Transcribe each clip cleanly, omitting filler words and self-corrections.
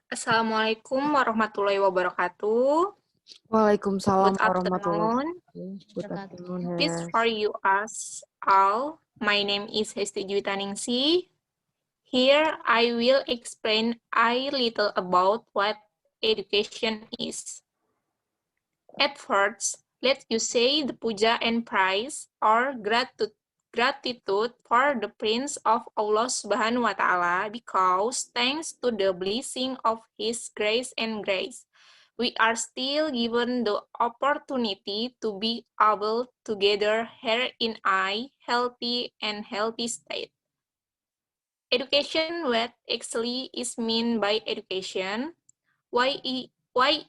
Assalamualaikum warahmatullahi wabarakatuh. Waalaikumsalam Good warahmatullahi afternoon. wabarakatuh. Good afternoon, Peace Hes. for you us all. My name is Hesti Juwitaningsih. Here I will explain a little about what education is. At first, let you say the puja and praise or gratitude for the Prince of Allah Subhanahu wa Ta'ala, because thanks to the blessing of His grace and grace, we are still given the opportunity to be able to gather here in a healthy and healthy state. Education, what actually is meant by education? Why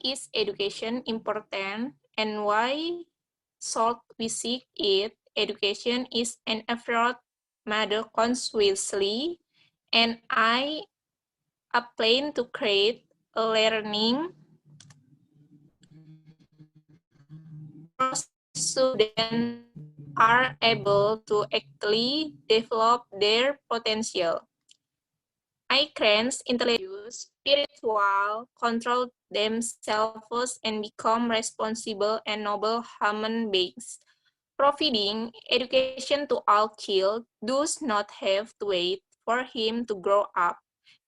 is education important, and why should we seek it? Education is an effort made consciously, and a plan to create a learning students are able to actually develop their potential. I grants intelligence, spiritual, control themselves, and become responsible and noble human beings. Providing education to all children does not have to wait for him to grow up.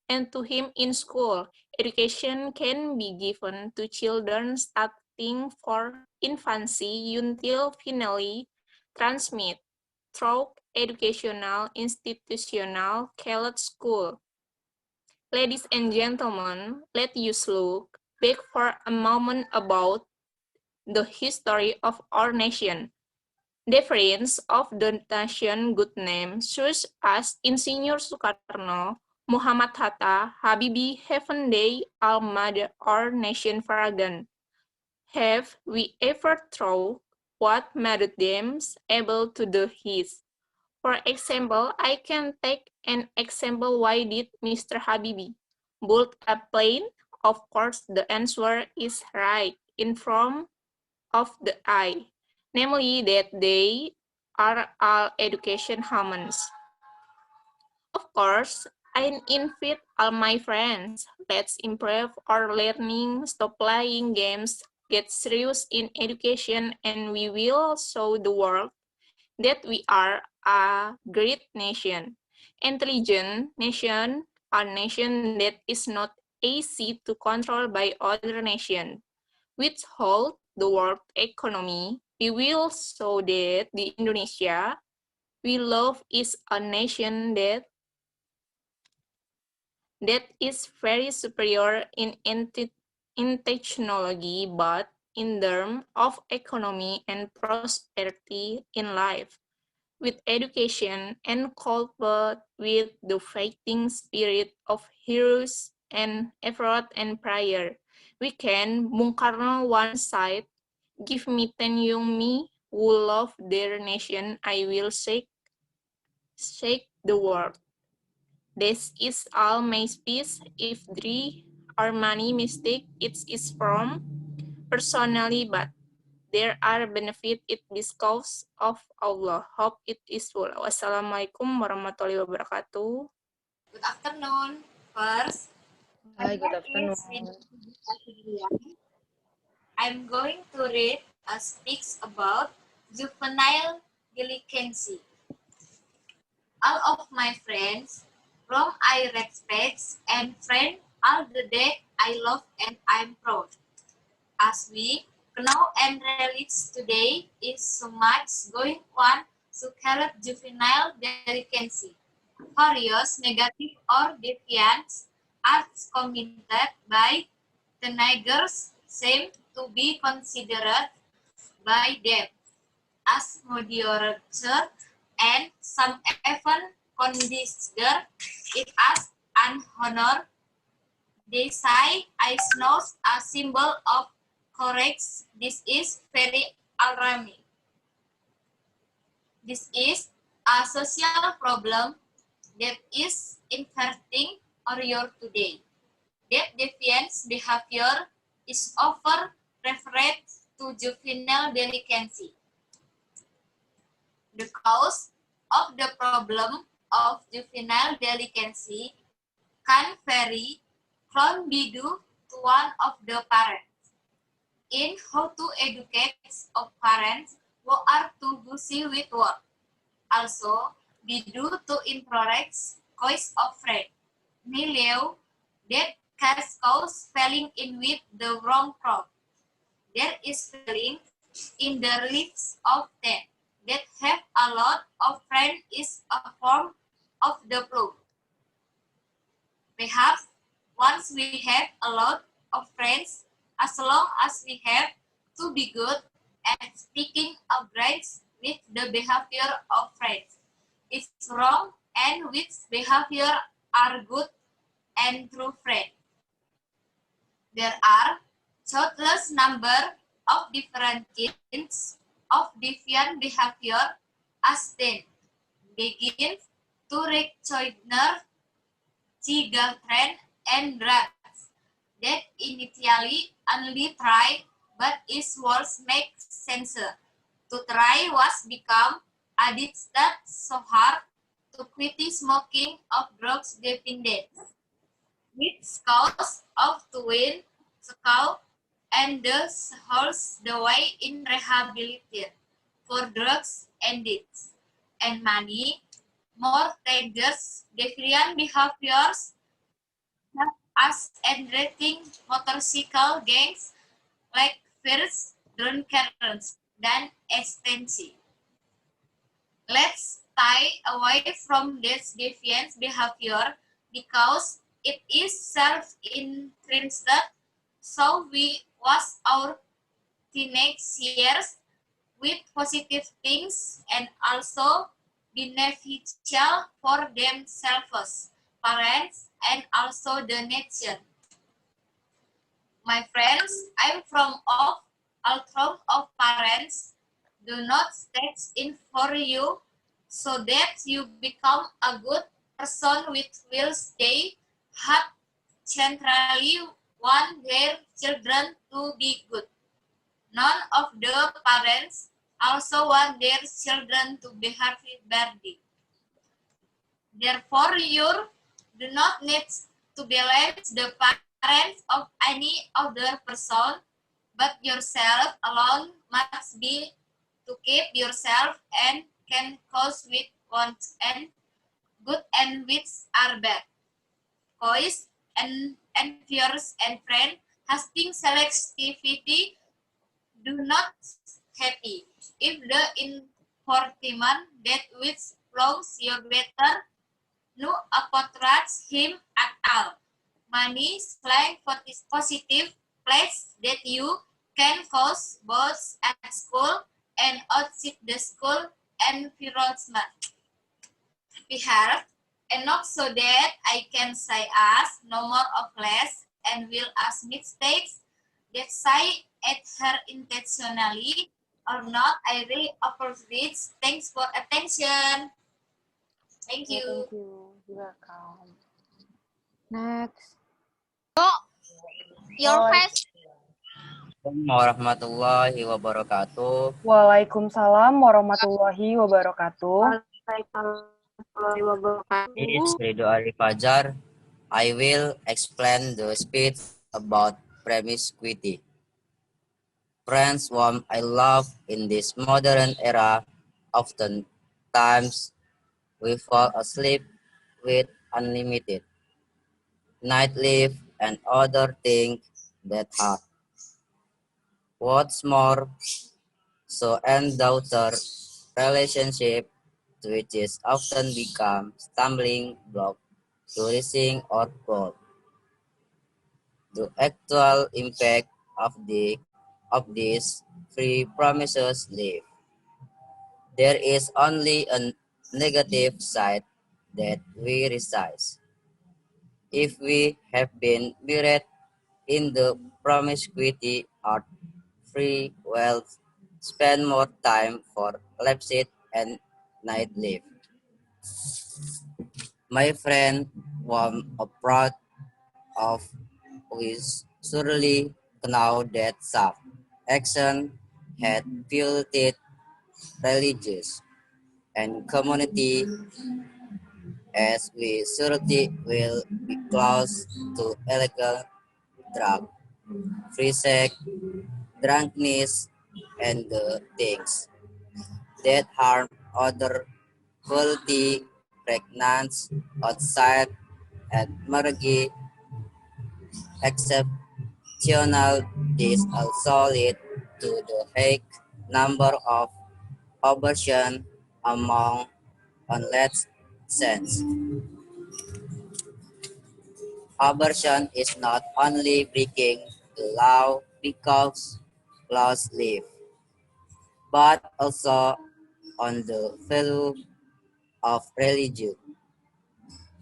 And to him in school, education can be given to children starting for infancy until finally transmit through educational institutional college school. Ladies and gentlemen, let us look back for a moment about the history of our nation. Defense of the nation good name, such as Insinyur Soekarno, Muhammad Hatta, Habibie, Effendi, Almada, or nation Farragut. Have we ever thought what made them able to do this? For example, I can take an example. Why did Mr. Habibie build a plane? Of course, the answer is right in front of the eye, namely that they are all education humans. Of course, I invite all my friends. Let's improve our learning, stop playing games, get serious in education, and we will show the world that we are a great nation, intelligent nation, a nation that is not easy to control by other nations. Which hold the world economy, we will show that the Indonesia we love is a nation that is very superior in technology, but in terms of economy and prosperity in life. With education and coupled with the fighting spirit of heroes and effort and prayer, we can Bung Karno one side, give me 10 young me who love their nation, I will shake the world. This is all my speech. If there are many mistakes, it is from personally, but there are benefits it because of Allah. Hope it is full. Wassalamualaikum warahmatullahi wabarakatuh. Good afternoon. First, my Hi, good name is afternoon. Rindy. I'm going to read a speech about juvenile delinquency. All of my friends, whom I respect and friend all the day I love and I'm proud. As we know and realize today is so much going on to curb juvenile delinquency. Various negative or deviant acts committed by teenagers seem to be considered by them as moderate, and some even consider it as an honor. They say it's not a symbol of courage. This is very alarming. This is a social problem that is infecting our youth today. That deviant behavior is often referred to juvenile delinquency. The cause of the problem of juvenile delinquency can vary from Bidu to one of the parents. In how to educate of parents who are too busy with work. Also, Bidu to encourage choice of friend. Nileu that has caused falling in with the wrong crowd. There is falling in the lives of them that have a lot of friends is a form of the plume. Perhaps once we have a lot of friends, as long as we have to be good at speaking of rights with the behavior of friends is wrong and which behavior are good and true friends. There are countless number of different kinds of deviant behavior as then begins to rejoiner Chigaltren and rats that initially only tried but is worse make sense. To try was become addicted so hard to quit smoking of drugs dependence, which cause of to win scout and thus holds the way in rehabilitation for drugs addicts and money. More dangerous deviant behaviors as entering motorcycle gangs like first drunkards than extensive. Let's stay away from this deviant behavior because it is self-interested. So we was our teenage years with positive things and also beneficial for themselves, parents, and also the nation. My friends, I'm from of parents. Do not step in for you so that you become a good person which will stay have centrally want their children to be good. None of the parents also want their children to behave badly. Therefore, you do not need to believe the parents of any other person, but yourself alone must be to keep yourself and can cause with wants and good and which are bad. Choice and fears and friend hasting selectivity do not happy. If the enforcement that which flows your better no approach him at all. Money slang for this positive place that you can cause both at school and outside the school environment. We have and not so that I can say as no more of less and will as mistakes that say at her intentionally or not. I really appreciate. Thanks for attention. Thank Ya, you. thank you. Welcome. Next. Your face. Assalamualaikum warahmatullahi wabarakatuh. Waalaikumsalam warahmatullahi wabarakatuh. It's Ridho Ari Fajar. I will explain the speech about promiscuity. Friends whom I love in this modern era, oftentimes we fall asleep with unlimited nightlife and other things that hurt. What's more, so and daughter relationship which is often become stumbling block to reaching our goal. The actual impact of these free promises live. There is only a negative side that we realize. If we have been buried in the promiscuity or free wealth, spend more time for lapses and nightlife. My friend was proud of his surely know that some action had built religious and community as we surely will be close to illegal drug, free sex, drunkenness, and the things that harm other quality pregnant outside at Margi exceptional this also lead to the high number of abortion among adolescents. Abortion is not only breaking the law because laws live, but also on the value of religion.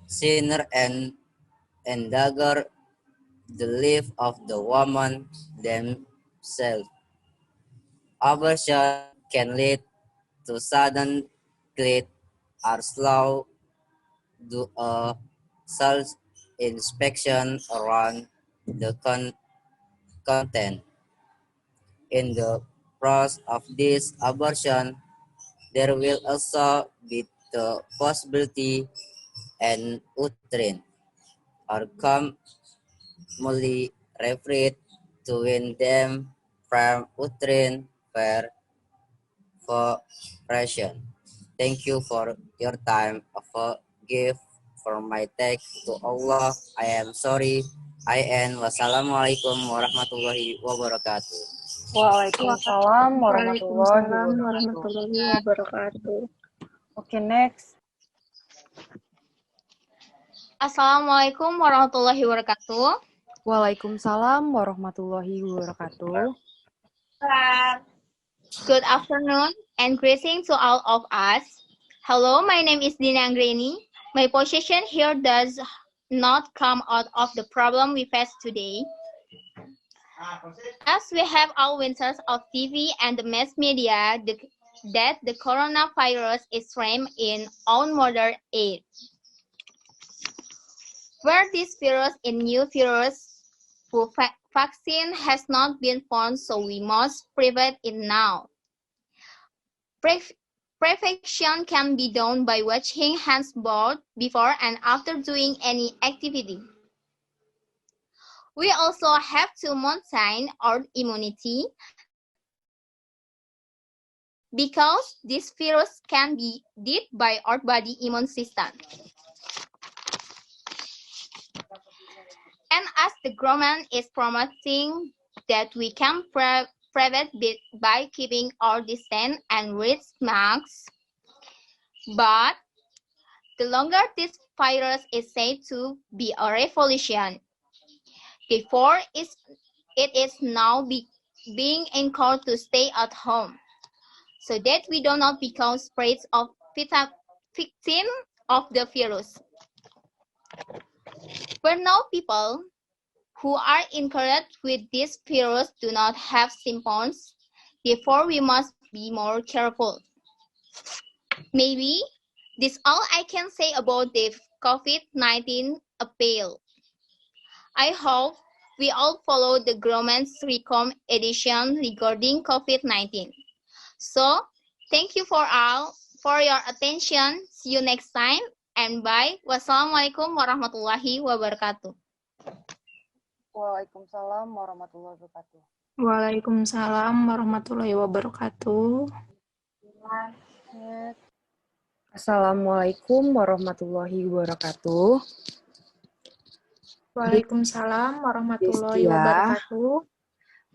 Sinner and endanger the life of the woman themselves. Abortion can lead to sudden death or slow do a self inspection around the content. In the process of this abortion, there will also be the possibility and uterine or commonly referred to in them from uterine perforation. Thank you for your time. Give for my take to Allah. I am sorry. I end. Wassalamualaikum warahmatullahi wabarakatuh. Waalaikumsalam warahmatullahi Waalaikumsalam wabarakatuh. warahmatullahi wabarakatuh. Oke, next. Assalamualaikum warahmatullahi wabarakatuh. Waalaikumsalam warahmatullahi wabarakatuh. Good afternoon and greetings to all of us. Hello, my name is Dina Anggreni. My position here does not come out of the problem we face today. As we have all witnessed of TV and the mass media that the coronavirus is framed in on modern age. Where this virus is new virus, vaccine has not been found, so we must prevent it now. Prevention can be done by washing hands both before and after doing any activity. We also have to maintain our immunity because this virus can be beat by our body immune system. And as the government is promoting that we can prevent it by keeping our distance and wear masks, but the longer this virus is said to be a revolution, therefore it is now being encouraged to stay at home, so that we do not become spreads of victim of the virus. But now people who are encouraged with this virus do not have symptoms, therefore we must be more careful. Maybe this all I can say about the COVID-19 appeal. I hope we all follow the government's recommendation regarding COVID-19. So, thank you for your attention. See you next time and bye. Wassalamualaikum warahmatullahi wabarakatuh. Waalaikumsalam warahmatullahi wabarakatuh. Waalaikumsalam warahmatullahi wabarakatuh. Assalamualaikum warahmatullahi wabarakatuh. Waalaikumsalam warahmatullahi Destia. wabarakatuh.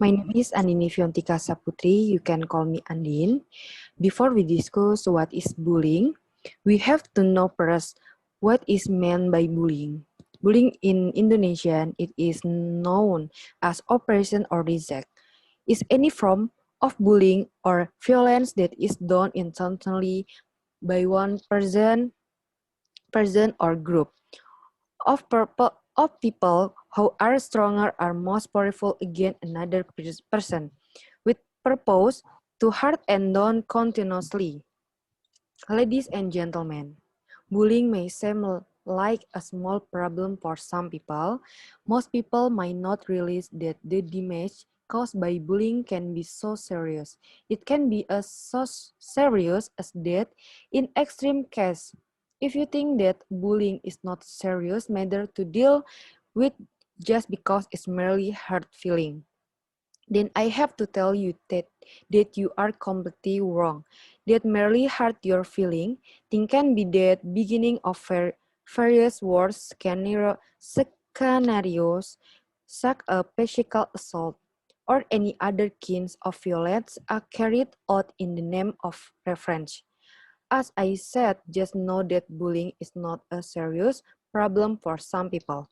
My name is Andini Fiontika Saputri. You can call me Andin. Before we discuss what is bullying, we have to know first what is meant by bullying. Bullying in Indonesian, it is known as oppression or reject. Is any form of bullying or violence that is done intentionally by one person or group of people who are stronger or most powerful against another person with purpose to hurt and down continuously. Ladies and gentlemen, bullying may seem like a small problem for some people. Most people might not realize that the damage caused by bullying can be so serious. It can be as so serious as death in extreme case. If you think that bullying is not a serious matter to deal with just because it's merely hurt feeling, then I have to tell you that you are completely wrong. That merely hurt your feeling thing can be the beginning of various worse scenarios, such as physical assault or any other kinds of violence are carried out in the name of revenge. As I said, just know that bullying is not a serious problem for some people.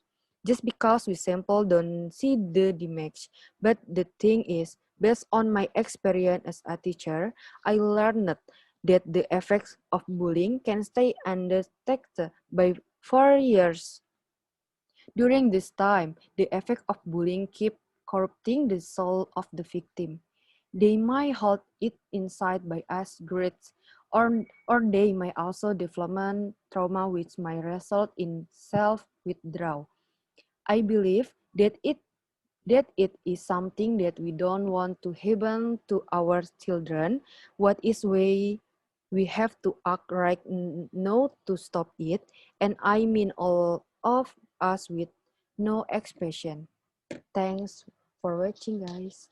Just because we simply don't see the damage. But the thing is, based on my experience as a teacher, I learned that the effects of bullying can stay undetected by 4 years. During this time, the effect of bullying keep corrupting the soul of the victim. They might hold it inside by as grades, or they may also develop trauma which might result in self-withdrawal. I believe that it is something that we don't want to happen to our children. What is way we have to act right now to stop it, and I mean all of us with no expression. Thanks for watching, guys.